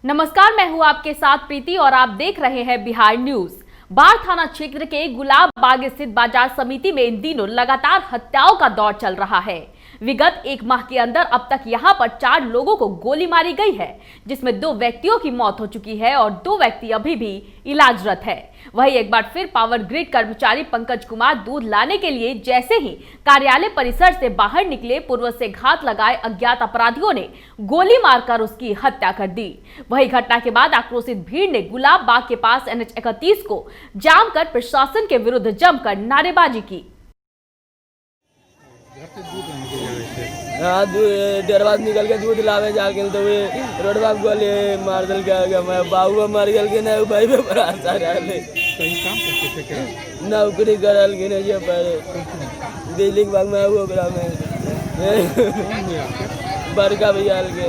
नमस्कार, मैं हूं आपके साथ प्रीति और आप देख रहे हैं बिहार न्यूज। बाढ़ थाना क्षेत्र के गुलाब बाग स्थित बाजार समिति में इन दिनों लगातार हत्याओं का दौर चल रहा है। विगत एक माह के अंदर अब तक यहां पर 4 लोगों को गोली मारी गई है, जिसमें 2 व्यक्तियों की मौत हो चुकी है और 2 व्यक्ति अभी भी इलाजरत है। वहीं एक बार फिर पावर ग्रिड कर्मचारी पंकज कुमार दूध लाने के लिए जैसे ही कार्यालय परिसर से बाहर निकले, पूर्व से घात लगाए अज्ञात अपराधियों ने गोली मारकर उसकी हत्या कर दी। वही घटना के बाद आक्रोशित भीड़ ने गुलाब बाग के पास NH 31 को जाम कर प्रशासन के विरुद्ध जमकर नारेबाजी की। हाँ, डेढ़ बाद निकल के दूध लावे जाके तो रोडवा गोली मार दिल के मैं बाबू मर गल के नहीं भाई में बरासा रहले कहीं काम करते थे क्या? नौकरी करल के नहीं जे पर बिजली के बाग में वो ग्राम में बड़का भैया के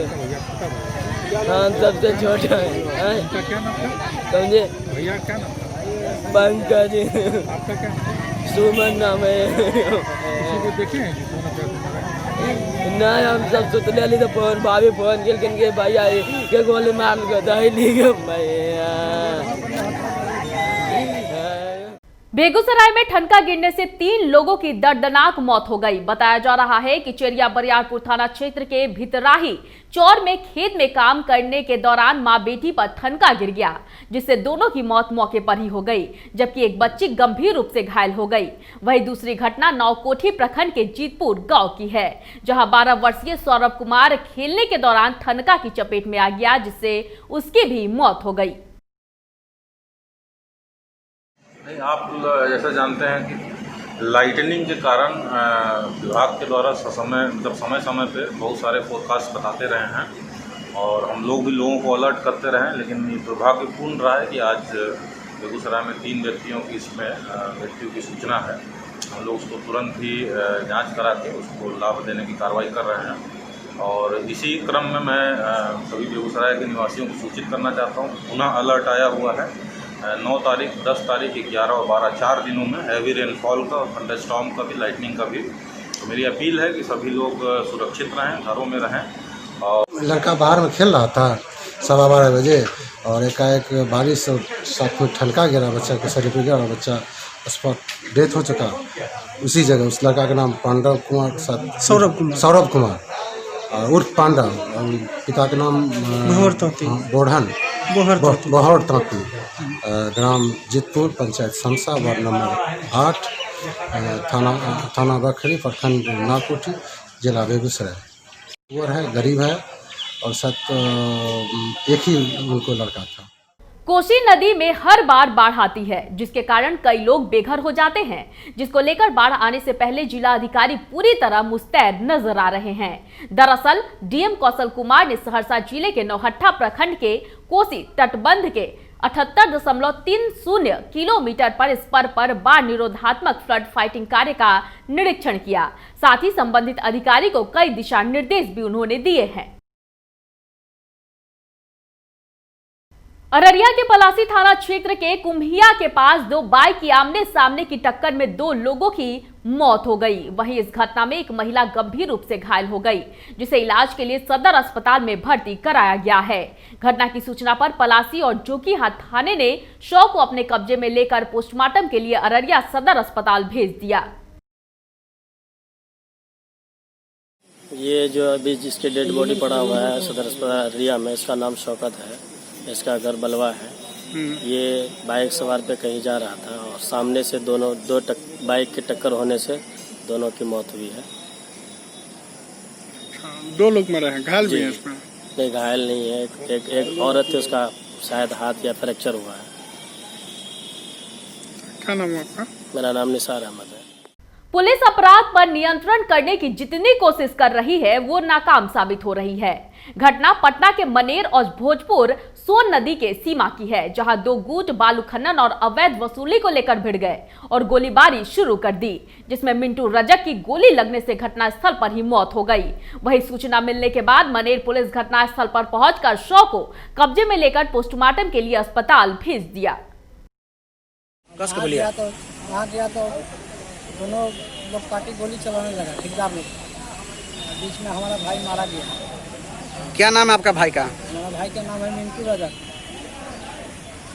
हाँ सबसे छोटा है। उनका क्या नाम था? समझे भैया क्या नाम था? पंकज। आपका क्या नाम? सुमन नाम है। किसी को देखे हैं जी? नहीं, हम सब सुतले ली तो फोन भाभी फोन के भैया के गोली मार के दहली के भैया। बेगूसराय में ठनका गिरने से 3 लोगों की दर्दनाक मौत हो गई। बताया जा रहा है कि चेरिया बरियारपुर थाना क्षेत्र के भितराही चौर में खेत में काम करने के दौरान मां बेटी पर ठनका गिर गया, जिससे दोनों की मौत मौके पर ही हो गई, जबकि एक बच्ची गंभीर रूप से घायल हो गई। वहीं दूसरी घटना नौकोठी प्रखंड के जीतपुर गांव की है, जहां 12 वर्षीय सौरभ कुमार खेलने के दौरान ठनका की चपेट में आ गया, जिससे उसकी भी मौत हो गई। आप जैसा जानते हैं कि लाइटनिंग के कारण विभाग के द्वारा समय समय पे बहुत सारे फोरकास्ट बताते रहे हैं और हम लोग भी लोगों को अलर्ट करते रहे, लेकिन ये दुर्भाग्यपूर्ण रहा है कि आज बेगूसराय में 3 व्यक्तियों की इसमें मृत्यु की सूचना है। हम लोग उसको तुरंत ही जांच करा के उसको लाभ देने की कार्रवाई कर रहे हैं और इसी क्रम में मैं सभी बेगूसराय के निवासियों को सूचित करना चाहता हूँ। पुनः अलर्ट आया हुआ है 9 तारीख, 10 तारीख, 11 और 12 4 दिनों में हैवी रेनफॉल का और थंडरस्टॉर्म का भी, लाइटनिंग का भी। तो मेरी अपील है कि सभी लोग सुरक्षित रहें, घरों में रहें। और लड़का बाहर में खेल रहा था 12:15 बजे और एकाएक बारिश और साथ में ठनका गिरा, बच्चा के शरीर पर गिरा और बच्चा स्पॉट डेथ हो चुका उसी जगह। उस लड़का का नाम पांडव कुमार के साथ सौरभ कुमार उर्फ पांडव, पिता का नाम बोढ़न बहौर तांती, ग्राम जीतपुर, पंचायत संसा, वार्ड नंबर 8, थाना बखरी, प्रखंड नाकोठी, जिला बेगूसराय। वो है गरीब है और एक ही उनको लड़का था। कोसी नदी में हर बार बाढ़ आती है, जिसके कारण कई लोग बेघर हो जाते हैं, जिसको लेकर बाढ़ आने से पहले जिला अधिकारी पूरी तरह मुस्तैद नजर आ रहे हैं। दरअसल डीएम कौशल कुमार ने सहरसा जिले के नौहट्टा प्रखंड के कोसी तटबंध के 78.30 किलोमीटर पर स्पर पर बाढ़ निरोधात्मक फ्लड फाइटिंग कार्य का निरीक्षण किया। साथ ही संबंधित अधिकारी को कई दिशा निर्देश भी उन्होंने दिए हैं। अररिया के पलासी थाना क्षेत्र के कुम्हिया के पास 2 बाइक की आमने सामने की टक्कर में 2 लोगों की मौत हो गई। वहीं इस घटना में एक महिला गंभीर रूप से घायल हो गई, जिसे इलाज के लिए सदर अस्पताल में भर्ती कराया गया है। घटना की सूचना पर पलासी और जोकीहाट थाने ने शव को अपने कब्जे में लेकर पोस्टमार्टम के लिए अररिया सदर अस्पताल भेज दिया। ये जो अभी जिसके डेड बॉडी पड़ा हुआ है सदर अस्पताल अररिया में, इसका नाम शौकत है, इसका घर बलवा है। ये बाइक सवार पे कहीं जा रहा था और सामने से दो बाइक की टक्कर होने से दोनों की मौत हुई है। 2 लोग मरे हैं, घायल भी हैं इसमें? नहीं, घायल नहीं है। एक औरत थी, उसका शायद हाथ या फ्रैक्चर हुआ है। क्या नाम है आपका? मेरा नाम निसार अहमद है। पुलिस अपराध पर नियंत्रण करने की जितनी कोशिश कर रही है वो नाकाम साबित हो रही है। घटना पटना के मनेर और भोजपुर सोन नदी के सीमा की है, जहां 2 गुट बालू खनन और अवैध वसूली को लेकर भिड़ गए और गोलीबारी शुरू कर दी, जिसमें मिंटू रजक की गोली लगने से घटनास्थल पर ही मौत हो गई। वहीं सूचना मिलने के बाद मनेर पुलिस घटनास्थल पर पहुंचकर शव को कब्जे में लेकर पोस्टमार्टम के लिए अस्पताल भेज दिया। वहाँ गया तो दोनों लोग पार्टी गोली चलाने लगा, ठेकेदार लोग। बीच में हमारा भाई मारा गया। क्या नाम है आपका भाई का? हमारा भाई का नाम है मिंटू रजक।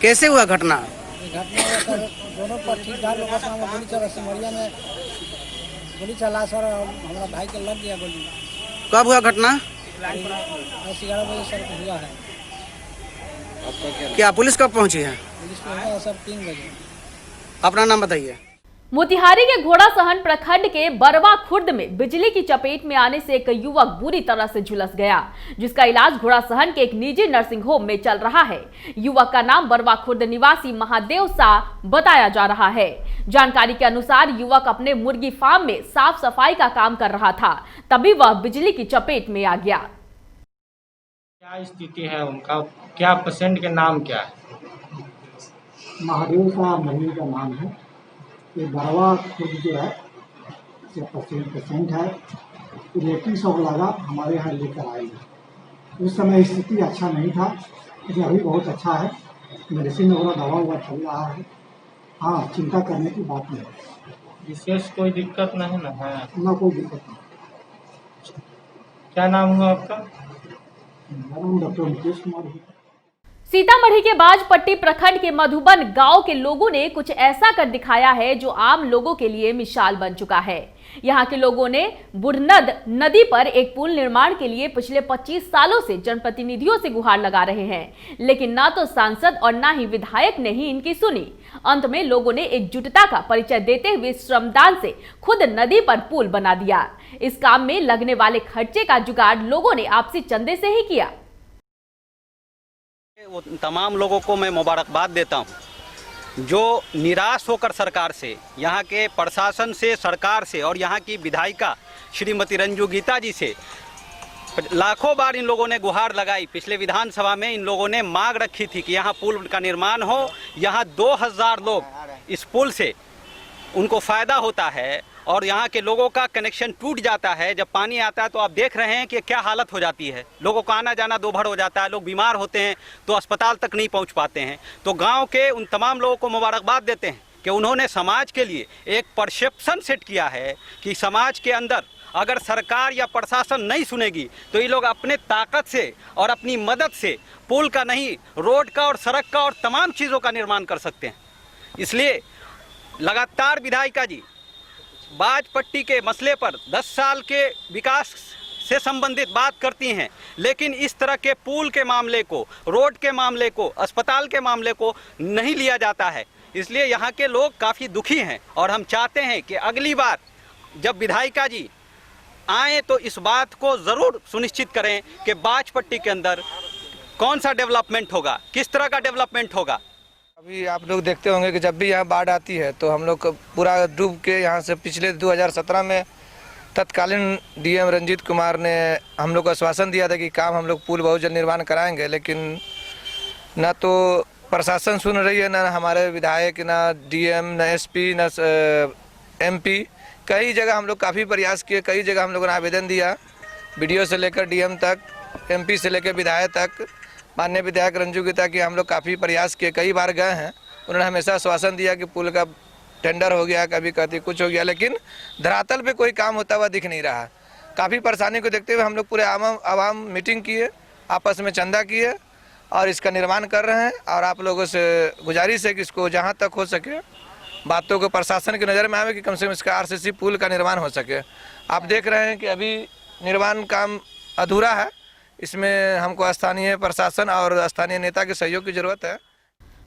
कैसे हुआ घटना? ये घटना हुआ सर, दोनों पट्टीदार लोग का नाम गोली चला, सिमरिया में गोली चला सर, हमारा भाई के लग गया गोली। कब हुआ घटना? 11 बजे सर हुआ है। क्या पुलिस कब पहुंची है? पुलिस को हुआ सर 3 बजे। अपना नाम बताइए। मोतिहारी के घोड़ासहन प्रखंड के बरवा खुर्द में बिजली की चपेट में आने से एक युवक बुरी तरह से झुलस गया, जिसका इलाज घोड़ासहन के एक निजी नर्सिंग होम में चल रहा है। युवक का नाम बरवा खुर्द निवासी महादेव शाह बताया जा रहा है। जानकारी के अनुसार युवक अपने मुर्गी फार्म में साफ सफाई का काम कर रहा था, तभी वह बिजली की चपेट में आ गया। क्या स्थिति है उनका? क्या पेशेंट के नाम क्या है? महादेव शाह महीने का नाम है। ये बरवा खुद जो है पेशेंट है, इलेक्ट्रिक शॉक लगा, हमारे यहाँ लेकर आएंगे। उस समय स्थिति अच्छा नहीं था, लेकिन अभी बहुत अच्छा है। मेडिसिन वगैरह दवा हुआ चल रहा है। हाँ, चिंता करने की बात नहीं, विशेष कोई दिक्कत नहीं ना है? ना कोई दिक्कत नहीं। क्या नाम हुआ आपका? मेरा नाम डॉक्टर मुकेश कुमार है। सीतामढ़ी के बाजपट्टी प्रखंड के मधुबन गांव के लोगों ने कुछ ऐसा कर दिखाया है जो आम लोगों के लिए मिसाल बन चुका है। यहां के लोगों ने बुढ़नद नदी पर एक पुल निर्माण के लिए पिछले 25 सालों से जनप्रतिनिधियों से गुहार लगा रहे हैं, लेकिन ना तो सांसद और ना ही विधायक ने ही इनकी सुनी। अंत में लोगों ने एकजुटता का परिचय देते हुए श्रमदान से खुद नदी पर पुल बना दिया। इस काम में लगने वाले खर्चे का जुगाड़ लोगों ने आपसी चंदे से ही किया। वो तमाम लोगों को मैं मुबारकबाद देता हूं जो निराश होकर सरकार से, यहाँ के प्रशासन से, सरकार से और यहाँ की विधायिका श्रीमती रंजू गीता जी से लाखों बार इन लोगों ने गुहार लगाई। पिछले विधानसभा में इन लोगों ने मांग रखी थी कि यहाँ पुल का निर्माण हो। यहाँ 2000 लोग इस पुल से उनको फ़ायदा होता है और यहाँ के लोगों का कनेक्शन टूट जाता है। जब पानी आता है तो आप देख रहे हैं कि क्या हालत हो जाती है, लोगों का आना जाना दोभर हो जाता है, लोग बीमार होते हैं तो अस्पताल तक नहीं पहुँच पाते हैं। तो गांव के उन तमाम लोगों को मुबारकबाद देते हैं कि उन्होंने समाज के लिए एक परसेप्शन सेट किया है कि समाज के अंदर अगर सरकार या प्रशासन नहीं सुनेगी तो ये लोग अपने ताकत से और अपनी मदद से पुल का नहीं, रोड का और सड़क का और तमाम चीज़ों का निर्माण कर सकते हैं। इसलिए लगातार विधायिका जी बाजपट्टी के मसले पर 10 साल के विकास से संबंधित बात करती हैं, लेकिन इस तरह के पुल के मामले को, रोड के मामले को, अस्पताल के मामले को नहीं लिया जाता है। इसलिए यहाँ के लोग काफ़ी दुखी हैं और हम चाहते हैं कि अगली बार जब विधायिका जी आए तो इस बात को ज़रूर सुनिश्चित करें कि बाजपट्टी के अंदर कौन सा डेवलपमेंट होगा, किस तरह का डेवलपमेंट होगा। अभी आप लोग देखते होंगे कि जब भी यहाँ बाढ़ आती है तो हम लोग पूरा डूब के यहाँ से पिछले 2017 में तत्कालीन डीएम रंजीत कुमार ने हम लोग को आश्वासन दिया था कि काम हम लोग पुल बहुत जल्द निर्माण कराएंगे, लेकिन ना तो प्रशासन सुन रही है, ना हमारे विधायक, ना डीएम, ना एसपी, ना एमपी। कई जगह हम लोग काफ़ी प्रयास किए, कई जगह हम लोगों ने आवेदन दिया, बीडीओ से लेकर डीएम तक, एमपी से लेकर विधायक तक, माननीय विधायक रंजू गीता की हम लोग काफ़ी प्रयास किए, कई बार गए हैं। उन्होंने हमेशा आश्वासन दिया कि पुल का टेंडर हो गया, कभी कहती कुछ हो गया, लेकिन धरातल पे कोई काम होता हुआ दिख नहीं रहा। काफ़ी परेशानी को देखते हुए हम लोग पूरे आवाम मीटिंग किए, आपस में चंदा किए और इसका निर्माण कर रहे हैं। और आप लोगों से गुजारिश है कि इसको जहाँ तक हो सके बातों को प्रशासन की नज़र में आवे कि कम से कम इसका आरसीसी पुल का निर्माण हो सके। आप देख रहे हैं कि अभी निर्माण काम अधूरा है, इसमें हमको स्थानीय प्रशासन और स्थानीय नेता के सहयोग की जरूरत है।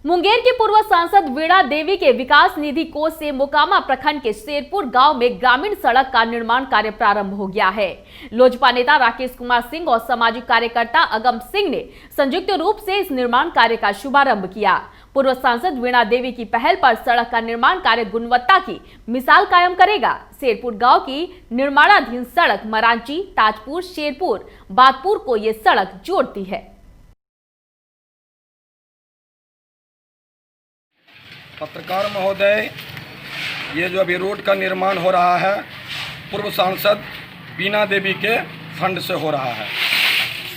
मुंगेर की पूर्व सांसद वीणा देवी के विकास निधि कोष से मोकामा प्रखंड के शेरपुर गांव में ग्रामीण सड़क का निर्माण कार्य प्रारंभ हो गया है। लोजपा नेता राकेश कुमार सिंह और सामाजिक कार्यकर्ता अगम सिंह ने संयुक्त रूप से इस निर्माण कार्य का शुभारंभ किया। पूर्व सांसद वीणा देवी की पहल पर सड़क का निर्माण कार्य गुणवत्ता की मिसाल कायम करेगा। शेरपुर गांव की निर्माणाधीन सड़क मरांची, ताजपुर, शेरपुर, बादपुर को ये सड़क जोड़ती है। पत्रकार महोदय, ये जो अभी रोड का निर्माण हो रहा है पूर्व सांसद वीणा देवी के फंड से हो रहा है।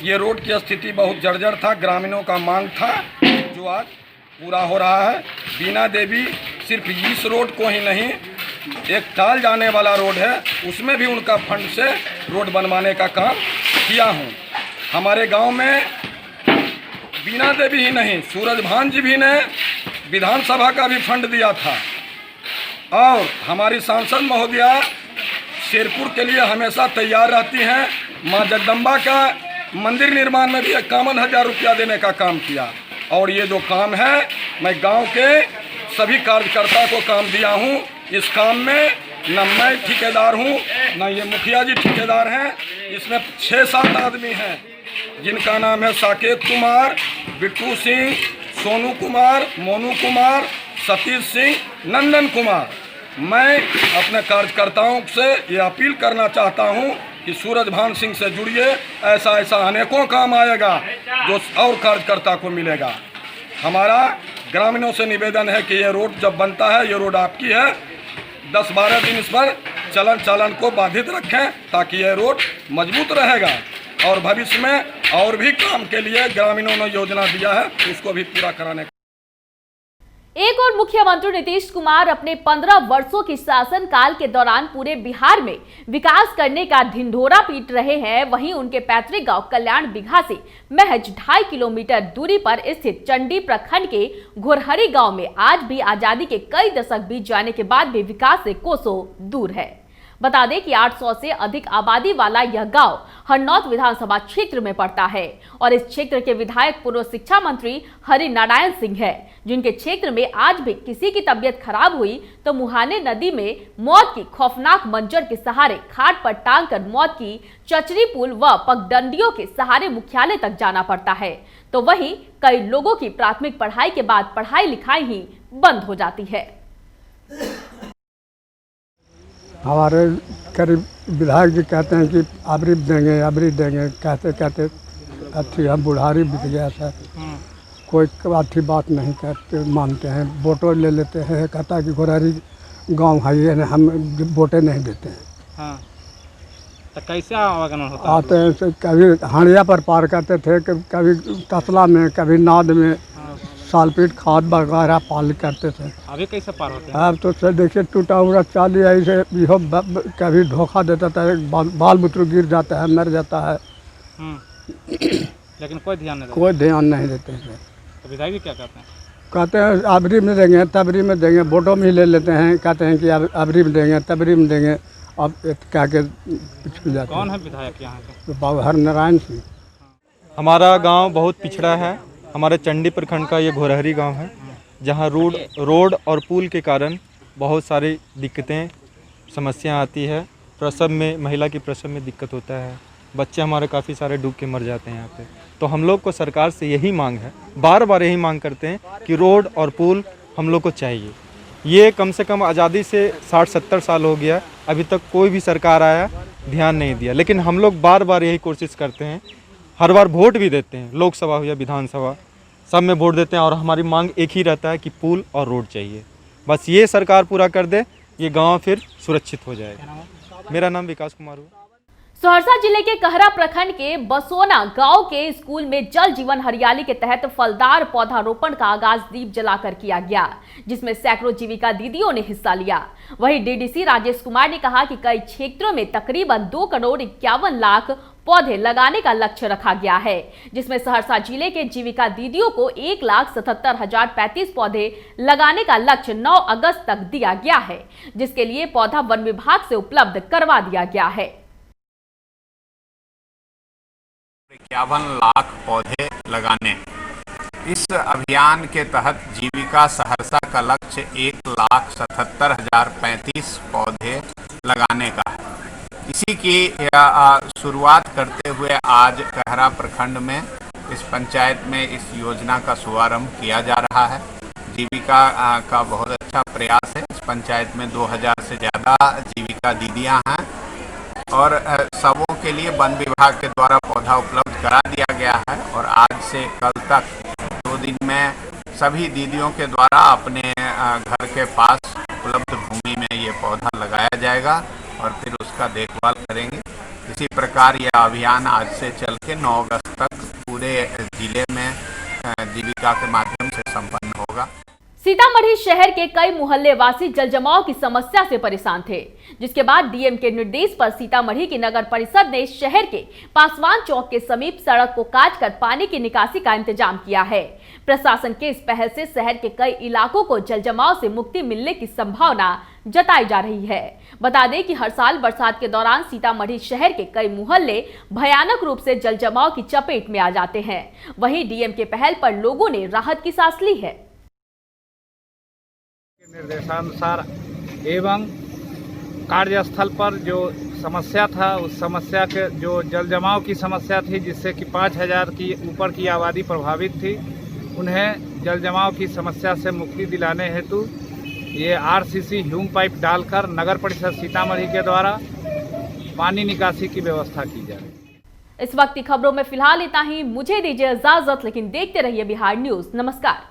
ये रोड की स्थिति बहुत जर्जर था, ग्रामीणों का मांग था, जो आज पूरा हो रहा है। वीणा देवी सिर्फ इस रोड को ही नहीं, एक टाल जाने वाला रोड है उसमें भी उनका फंड से रोड बनवाने का काम किया हूँ। हमारे गांव में बीना देवी ही नहीं, सूरजभान जी भी ने विधानसभा का भी फंड दिया था। और हमारी सांसद महोदया शेरपुर के लिए हमेशा तैयार रहती हैं। माँ जगदम्बा का मंदिर निर्माण में भी 51,000 रुपया देने का काम किया। और ये जो काम है, मैं गांव के सभी कार्यकर्ता को काम दिया हूँ। इस काम में न मैं ठेकेदार हूँ, न ये मुखिया जी ठेकेदार हैं। इसमें 6-7 आदमी हैं जिनका नाम है साकेत कुमार, बिट्टू सिंह, सोनू कुमार, मोनू कुमार, सतीश सिंह, नंदन कुमार। मैं अपने कार्यकर्ताओं से ये अपील करना चाहता हूँ कि सूरजभान सिंह से जुड़िए। ऐसा ऐसा अनेकों काम आएगा जो और कार्यकर्ता को मिलेगा। हमारा ग्रामीणों से निवेदन है कि ये रोड जब बनता है, ये रोड आपकी है, 10-12 दिन इस पर चलन चालन को बाधित रखें ताकि ये रोड मजबूत रहेगा। और भविष्य में और भी काम के लिए ग्रामीणों ने योजना दिया है, उसको भी पूरा कराने। एक और मुख्यमंत्री नीतीश कुमार अपने 15 वर्षों की शासनकाल के दौरान पूरे बिहार में विकास करने का ढिंढोरा पीट रहे हैं। वहीं उनके पैतृक गांव कल्याण बिघा से महज 2.5 किलोमीटर दूरी पर स्थित चंडी प्रखंड के घोरहरी गांव में आज भी आजादी के कई दशक बीत जाने के बाद भी विकास से कोसों दूर है। बता दें कि 800 से अधिक आबादी वाला यह गांव हरनौत विधानसभा क्षेत्र में पड़ता है और इस क्षेत्र के विधायक पूर्व शिक्षा मंत्री हरि नारायण सिंह है, जिनके क्षेत्र में आज भी किसी की तबीयत खराब हुई तो मुहाने नदी में मौत की खौफनाक मंजर के सहारे खाट पर टांग कर मौत की चचरी पुल व पगडंडियों के सहारे मुख्यालय तक जाना पड़ता है। तो वहीं कई लोगों की प्राथमिक पढ़ाई के बाद पढ़ाई लिखाई ही बंद हो जाती है। हमारे करीब विधायक जी कहते हैं कि अबरी देंगे कहते कहते अच्छी हम बुढ़ारी बीत गया सर। कोई अच्छी बात नहीं कहते, मानते हैं। वोटों ले लेते हैं, कहता है कि घोरहरी गांव है ये, हम वोटें नहीं देते हैं। हाँ। तो कैसे आवागमन होता है? आते हैं, कभी हांडिया पर पार करते थे, कभी तसला में, कभी नाद में, सालपीट खाद वगैरह पाल करते थे। अभी कैसे पार होते हैं? अब तो सर देखिए टूटा हुआ चाली ऐसे कभी धोखा देता था, बाल बुतरू गिर जाता है, मर जाता है। लेकिन कोई ध्यान नहीं देते हैं। तो विधायक जी क्या कहते हैं? कहते हैं अबरी में देंगे, तबरी में देंगे, वोटों में ही ले लेते हैं। कहते हैं कि अबरी में देंगे, तबरी में देंगे। अब क्या के पिछड़ जाते। कौन है विधायक यहाँ के? बाबू हरि नारायण सिंह। हमारा गांव बहुत पिछड़ा है। हमारे चंडी प्रखंड का ये घोरहरी गांव है, जहां रोड और पुल के कारण बहुत सारी दिक्कतें, समस्या आती है। प्रसव में, महिला की प्रसव में दिक्कत होता है। बच्चे हमारे काफ़ी सारे डूब के मर जाते हैं यहाँ पे। तो हम लोग को सरकार से यही मांग है, बार बार यही मांग करते हैं कि रोड और पुल हम लोग को चाहिए। ये कम से कम आज़ादी से 60-70 साल हो गया, अभी तक कोई भी सरकार आया ध्यान नहीं दिया। लेकिन हम लोग बार बार यही कोशिश करते हैं, हर बार वोट भी देते हैं, लोकसभा हो या विधानसभा, सब में वोट देते हैं और हमारी मांग एक ही रहता है कि पुल और रोड चाहिए। बस ये सरकार पूरा कर दे, ये गांव फिर सुरक्षित हो जाएगा। मेरा नाम विकास कुमार हुआ। सहरसा जिले के कहरा प्रखंड के बसोना गांव के स्कूल में जल जीवन हरियाली के तहत फलदार पौधारोपण का आगाज दीप जलाकर किया गया, जिसमें सैकड़ों जीविका दीदियों ने हिस्सा लिया। वहीं डीडीसी राजेश कुमार ने कहा कि कई क्षेत्रों में तकरीबन 2,51,00,000 पौधे लगाने का लक्ष्य रखा गया है, जिसमें सहरसा जिले के जीविका दीदियों को 1,77,035 पौधे लगाने का लक्ष्य 9 अगस्त तक दिया गया है, जिसके लिए पौधा वन विभाग से उपलब्ध करवा दिया गया है। 51 लाख पौधे लगाने। इस अभियान के तहत जीविका सहरसा का लक्ष्य 1,77,035 पौधे लगाने का है। इसी की शुरुआत करते हुए आज कहरा प्रखंड में इस पंचायत में इस योजना का शुभारंभ किया जा रहा है। जीविका का बहुत अच्छा प्रयास है। इस पंचायत में 2000 से ज़्यादा जीविका दीदियां हैं और सबों के लिए वन विभाग के द्वारा पौधा उपलब्ध करा दिया गया है। और आज से कल तक 2 दिन में सभी दीदियों के द्वारा अपने घर के पास उपलब्ध भूमि में ये पौधा लगाया जाएगा और फिर उसका देखभाल करेंगे। इसी प्रकार यह अभियान आज से चल के 9 अगस्त तक पूरे जिले में जीविका के माध्यम से संपन्न होगा। सीतामढ़ी शहर के कई मोहल्ले वासी जलजमाव की समस्या से परेशान थे, जिसके बाद डीएम के निर्देश पर सीतामढ़ी की नगर परिषद ने शहर के पासवान चौक के समीप सड़क को काटकर पानी की निकासी का इंतजाम किया है। प्रशासन के इस पहल से शहर के कई इलाकों को जलजमाव से मुक्ति मिलने की संभावना जताई जा रही है। बता दें कि हर साल बरसात के दौरान सीतामढ़ी शहर के कई मोहल्ले भयानक रूप से जलजमाव की चपेट में आ जाते हैं। वहीं डीएम के पहल पर लोगों ने राहत की सांस ली है। निर्देशानुसार एवं कार्यस्थल पर जो समस्या था, उस समस्या के जो जल जमाव की समस्या थी, जिससे कि 5000 की ऊपर की आबादी प्रभावित थी, उन्हें जल जमाव की समस्या से मुक्ति दिलाने हेतु ये आरसीसी ह्यूम पाइप डालकर नगर परिषद सीतामढ़ी के द्वारा पानी निकासी की व्यवस्था की जा रही है। इस वक्त की खबरों में फिलहाल इतना ही। मुझे दीजिए इजाजत, लेकिन देखते रहिए बिहार न्यूज। नमस्कार।